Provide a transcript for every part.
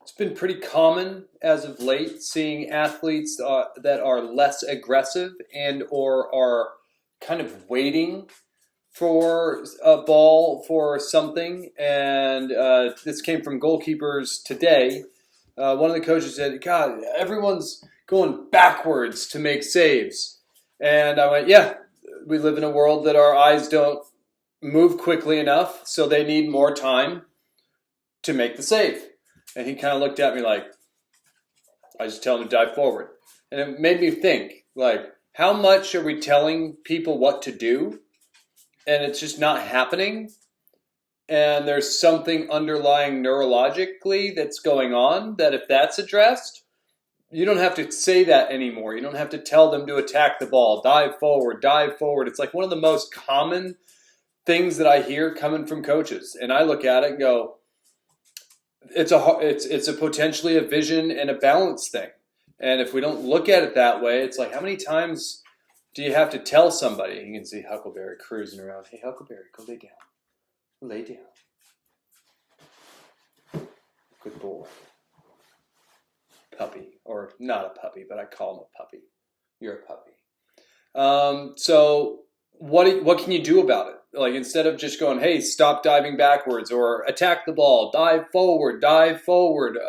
It's been pretty common as of late seeing athletes that are less aggressive and or are kind of waiting for a ball for something. And this came from goalkeepers today. One of the coaches said, God, everyone's going backwards to make saves. And I went, yeah, we live in a world that our eyes don't move quickly enough, so they need more time to make the save. And he kind of looked at me like, I just tell him to dive forward. And it made me think, like, how much are we telling people what to do and it's just not happening? And there's something underlying neurologically that's going on that if that's addressed, you don't have to say that anymore. You don't have to tell them to attack the ball, dive forward, dive forward. It's like one of the most common things that I hear coming from coaches. And I look at it and go, it's a potentially a vision and a balance thing. And if we don't look at it that way, it's like, how many times do you have to tell somebody? You can see Huckleberry cruising around. Hey, Huckleberry, go lay down. Lay down. Good boy. Puppy. Or not a puppy, but I call him a puppy. You're a puppy. So what can you do about it? Like, instead of just going, hey, stop diving backwards or attack the ball, dive forward,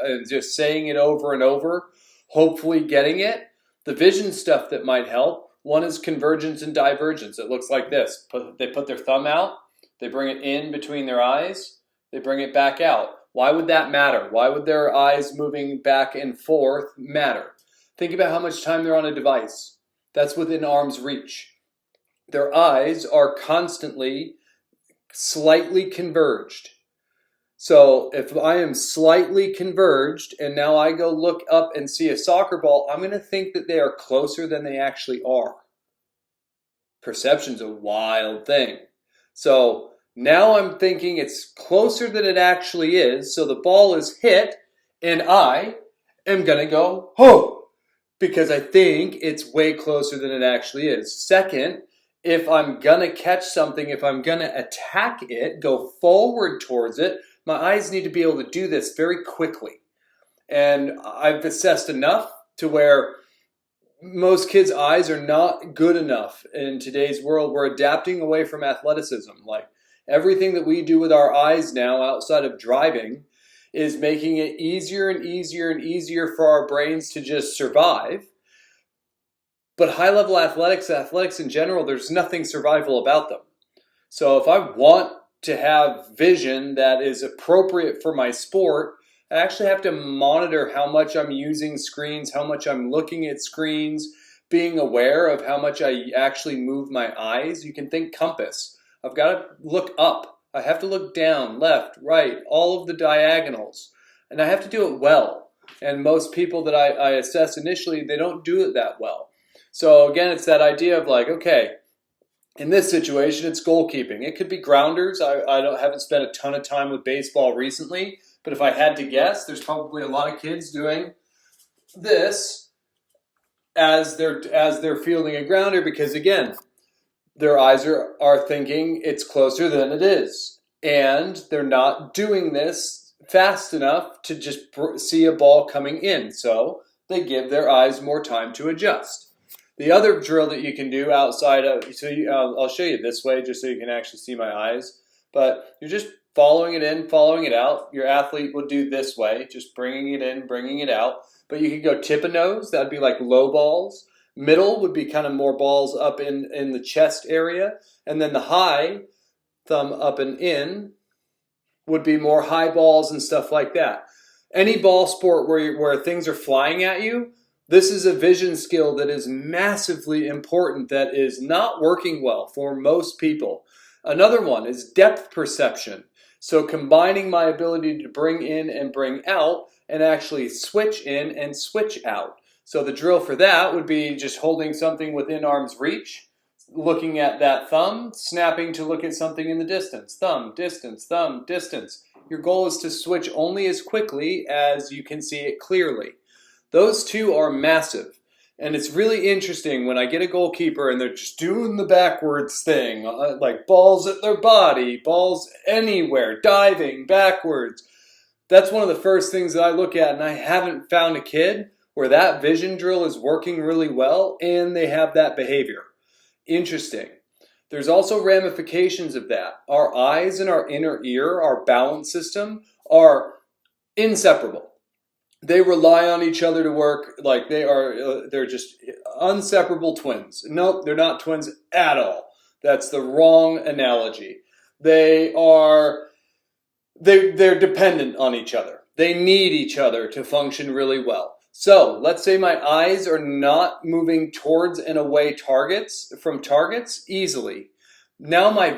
and just saying it over and over, hopefully getting it. The vision stuff that might help, one is convergence and divergence. It looks like this. They put their thumb out, they bring it in between their eyes, they bring it back out. Why would that matter? Why would their eyes moving back and forth matter? Think about how much time they're on a device. That's within arm's reach. Their eyes are constantly slightly converged. So if I am slightly converged and now I go look up and see a soccer ball, I'm going to think that they are closer than they actually are. Perception's a wild thing. So now I'm thinking it's closer than it actually is. So the ball is hit and I am going to go, oh, because I think it's way closer than it actually is. Second, if I'm going to catch something, if I'm going to attack it, go forward towards it, my eyes need to be able to do this very quickly. And I've assessed enough to where most kids' eyes are not good enough in today's world. We're adapting away from athleticism. Like, everything that we do with our eyes now outside of driving is making it easier and easier and easier for our brains to just survive. But high-level athletics in general, there's nothing survival about them. So if I want to have vision that is appropriate for my sport, I actually have to monitor how much I'm using screens, how much I'm looking at screens, being aware of how much I actually move my eyes. You can think compass. I've got to look up. I have to look down, left, right, all of the diagonals. And I have to do it well. And most people that I assess initially, they don't do it that well. So again, it's that idea of like, okay, in this situation, it's goalkeeping. It could be grounders. I haven't spent a ton of time with baseball recently, but if I had to guess, there's probably a lot of kids doing this as they're fielding a grounder because, again, their eyes are thinking it's closer than it is. And they're not doing this fast enough to just see a ball coming in. So they give their eyes more time to adjust. The other drill that you can do outside of, I'll show you this way just so you can actually see my eyes, but you're just following it in, following it out. Your athlete would do this way, just bringing it in, bringing it out. But you could go tip a nose, that'd be like low balls. Middle would be kind of more balls up in the chest area. And then the high, thumb up and in, would be more high balls and stuff like that. Any ball sport where things are flying at you, this is a vision skill that is massively important that is not working well for most people. Another one is depth perception. So combining my ability to bring in and bring out and actually switch in and switch out. So the drill for that would be just holding something within arm's reach, looking at that thumb, snapping to look at something in the distance. Thumb, distance, thumb, distance. Your goal is to switch only as quickly as you can see it clearly. Those two are massive. And it's really interesting when I get a goalkeeper and they're just doing the backwards thing, like balls at their body, balls anywhere, diving backwards. That's one of the first things that I look at, and I haven't found a kid where that vision drill is working really well and they have that behavior. Interesting. There's also ramifications of that. Our eyes and our inner ear, our balance system, are inseparable. They rely on each other to work like they're just inseparable twins. Nope, they're not twins at all. That's the wrong analogy. They're dependent on each other. They need each other to function really well. So let's say my eyes are not moving towards and away from targets easily. Now my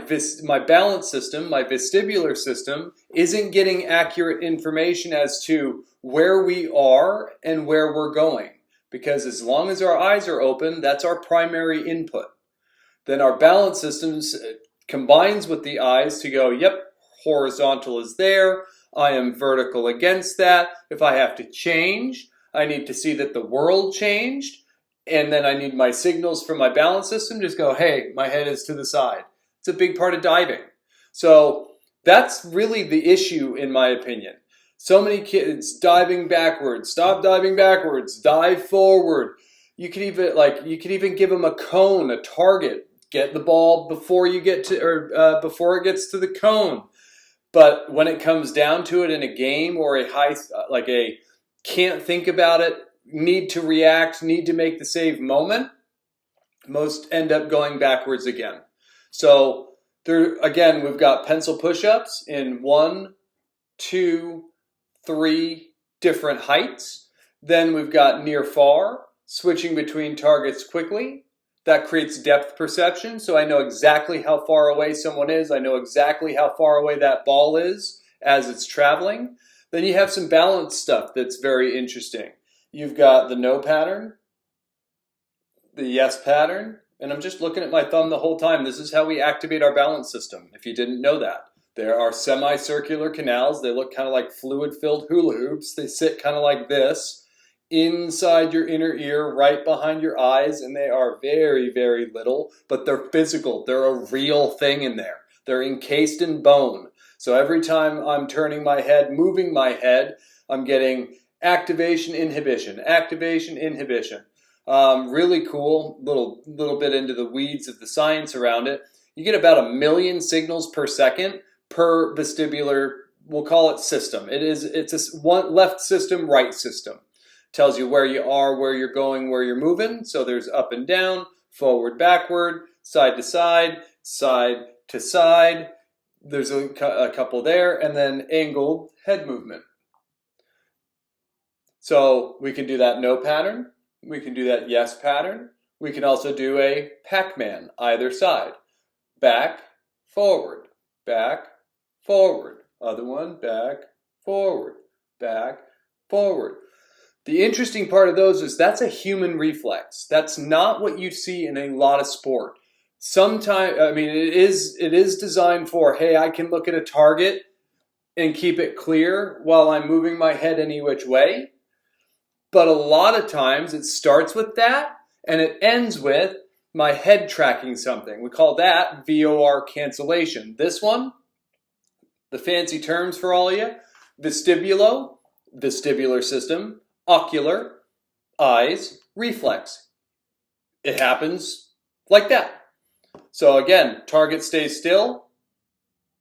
balance system, my vestibular system, isn't getting accurate information as to where we are and where we're going. Because as long as our eyes are open, that's our primary input. Then our balance system combines with the eyes to go, yep, horizontal is there. I am vertical against that. If I have to change, I need to see that the world changed. And then I need my signals from my balance system. Just go, hey, my head is to the side. It's a big part of diving. So that's really the issue, in my opinion. So many kids diving backwards. Stop diving backwards. Dive forward. You could even give them a cone, a target. Get the ball before it gets to the cone. But when it comes down to it in a game or a can't think about it, need to react, need to make the save moment, most end up going backwards again. So there again, we've got pencil push-ups in 1, 2, 3 different heights. Then we've got near far, switching between targets quickly. That creates depth perception, so I know exactly how far away someone is. I know exactly how far away that ball is as it's traveling. Then you have some balance stuff that's very interesting. You've got the no pattern, the yes pattern, and I'm just looking at my thumb the whole time. This is how we activate our balance system, if you didn't know that. There are semicircular canals. They look kind of like fluid-filled hula hoops. They sit kind of like this inside your inner ear, right behind your eyes, and they are very, very little, but they're physical. They're a real thing in there. They're encased in bone. So every time I'm turning my head, moving my head, I'm getting activation, inhibition, activation, inhibition. Really cool, little bit into the weeds of the science around it. You get about 1 million signals per second per vestibular, we'll call it system. It's a one left system, right system. Tells you where you are, where you're going, where you're moving. So there's up and down, forward, backward, side to side, side to side. There's a couple there, and then angled head movement. So we can do that no pattern. We can do that yes pattern. We can also do a Pac-Man either side. Back, forward, back, forward. Other one, back, forward, back, forward. The interesting part of those is that's a human reflex. That's not what you see in a lot of sport. Sometimes, I mean, it is designed for, hey, I can look at a target and keep it clear while I'm moving my head any which way. But a lot of times it starts with that and it ends with my head tracking something. We call that VOR cancellation. This one, the fancy terms for all of you, vestibular system, ocular, eyes, reflex. It happens like that. So again, target stays still,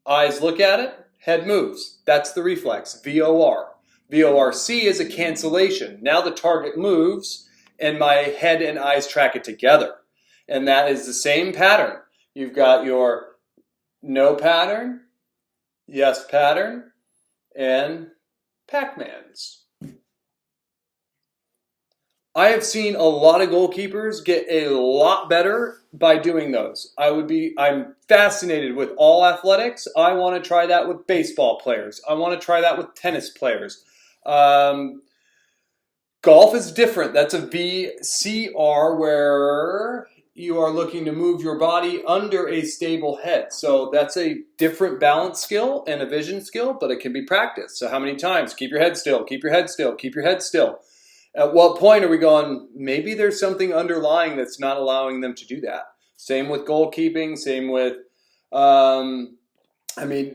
eyes look at it, head moves. That's the reflex, VOR. VORC is a cancellation. Now the target moves and my head and eyes track it together. And that is the same pattern. You've got your no pattern, yes pattern, and Pac-Mans. I have seen a lot of goalkeepers get a lot better by doing those. I'm fascinated with all athletics. I want to try that with baseball players. I want to try that with tennis players. Golf is different. That's a VCR where you are looking to move your body under a stable head. So that's a different balance skill and a vision skill, but it can be practiced. So how many times? Keep your head still, keep your head still, keep your head still. At what point are we going, maybe there's something underlying that's not allowing them to do that? Same with goalkeeping, same with,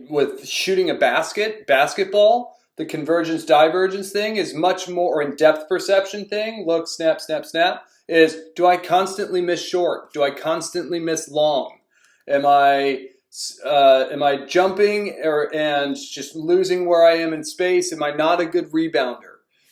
with shooting a basketball. The convergence divergence thing is much more, or in-depth perception thing, look, snap, snap, snap, is do I constantly miss short? Do I constantly miss long? Am I jumping and just losing where I am in space? Am I not a good rebounder?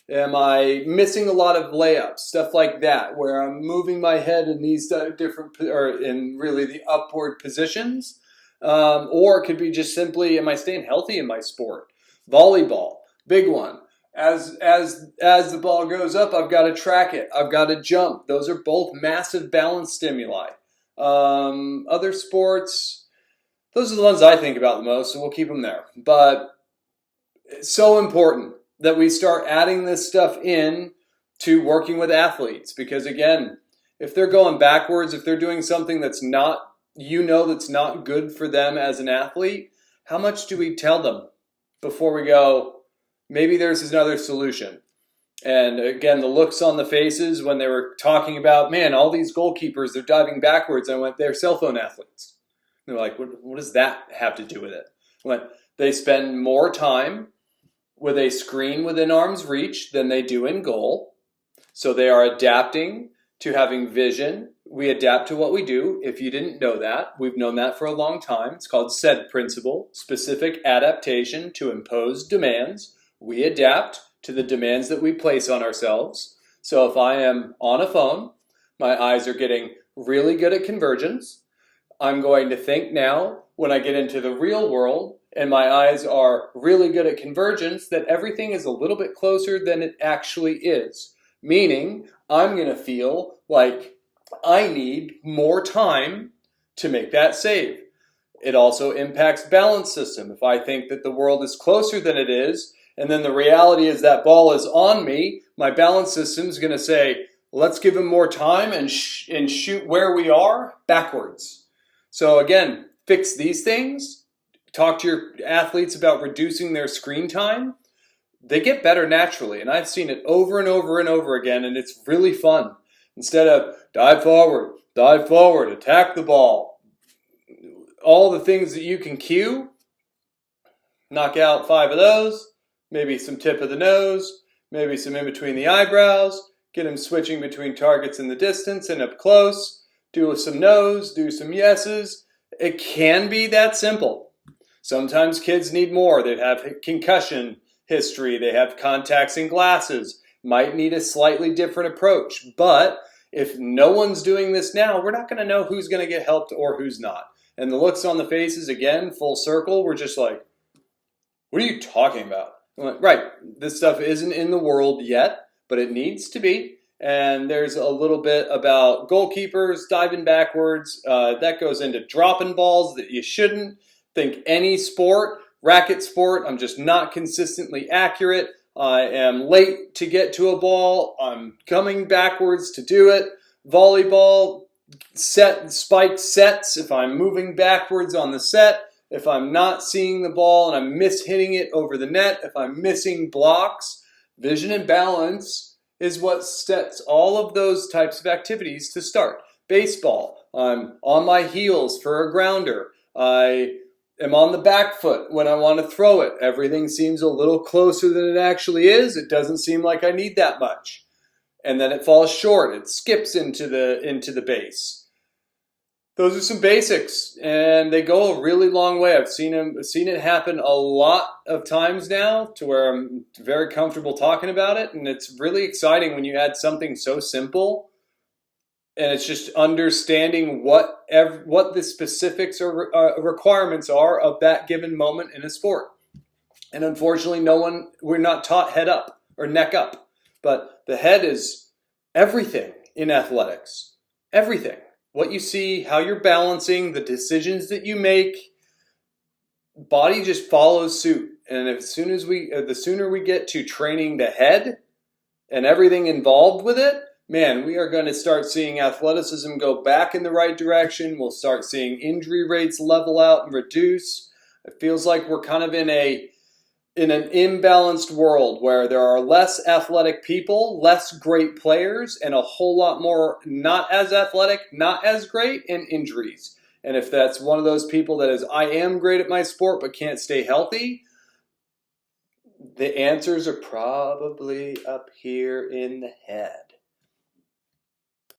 Am I missing a lot of layups? Stuff like that, where I'm moving my head in these different, or in really the upward positions. Or it could be just simply, am I staying healthy in my sport? Volleyball, big one. As the ball goes up, I've got to track it. I've got to jump. Those are both massive balance stimuli. Other sports, those are the ones I think about the most, so we'll keep them there. But it's so important that we start adding this stuff in to working with athletes, because again, if they're going backwards, if they're doing something that's not, that's not good for them as an athlete, how much do we tell them before we go, maybe there's another solution? And again, the looks on the faces when they were talking about, man, all these goalkeepers, they're diving backwards. I went, they're cell phone athletes. They're like, what does that have to do with it? I went, they spend more time with a screen within arm's reach than they do in goal. So they are adapting to having vision. We adapt to what we do. If you didn't know that, we've known that for a long time. It's called SAID principle, specific adaptation to imposed demands. We adapt to the demands that we place on ourselves. So if I am on a phone, my eyes are getting really good at convergence. I'm going to think now, when I get into the real world, and my eyes are really good at convergence, that everything is a little bit closer than it actually is. Meaning, I'm going to feel like I need more time to make that save. It also impacts balance system. If I think that the world is closer than it is, and then the reality is that ball is on me, my balance system is going to say, let's give him more time and shoot where we are backwards. So again, fix these things. Talk to your athletes about reducing their screen time. They get better naturally, and I've seen it over and over and over again, and it's really fun. Instead of dive forward, attack the ball, all the things that you can cue, knock out 5 of those, maybe some tip of the nose, maybe some in between the eyebrows, get them switching between targets in the distance and up close, do some no's, do some yeses. It can be that simple. Sometimes kids need more. They have concussion history. They have contacts and glasses. Might need a slightly different approach. But if no one's doing this now, we're not going to know who's going to get helped or who's not. And the looks on the faces, again, full circle, we're just like, what are you talking about? I'm like, right, this stuff isn't in the world yet, but it needs to be. And there's a little bit about goalkeepers diving backwards. That goes into dropping balls that you shouldn't. Think any sport, racket sport, I'm just not consistently accurate. I am late to get to a ball. I'm coming backwards to do it. Volleyball, spiked sets. If I'm moving backwards on the set, if I'm not seeing the ball and I'm mishitting it over the net, if I'm missing blocks, vision and balance is what sets all of those types of activities to start. Baseball, I'm on my heels for a grounder. I am on the back foot when I want to throw it. Everything seems a little closer than it actually is. It doesn't seem like I need that much. And then it falls short. It skips into the base. Those are some basics, and they go a really long way. I've seen it happen a lot of times now to where I'm very comfortable talking about it, and it's really exciting when you add something so simple. And it's just understanding what the specifics or requirements are of that given moment in a sport. And unfortunately, we're not taught head up or neck up. But the head is everything in athletics. Everything. What you see, how you're balancing, the decisions that you make, body just follows suit. And the sooner we get to training the head and everything involved with it, man, we are going to start seeing athleticism go back in the right direction. We'll start seeing injury rates level out and reduce. It feels like we're kind of in an imbalanced world where there are less athletic people, less great players, and a whole lot more not as athletic, not as great, and injuries. And if that's one of those people that is, I am great at my sport but can't stay healthy, The answers are probably up here in the head.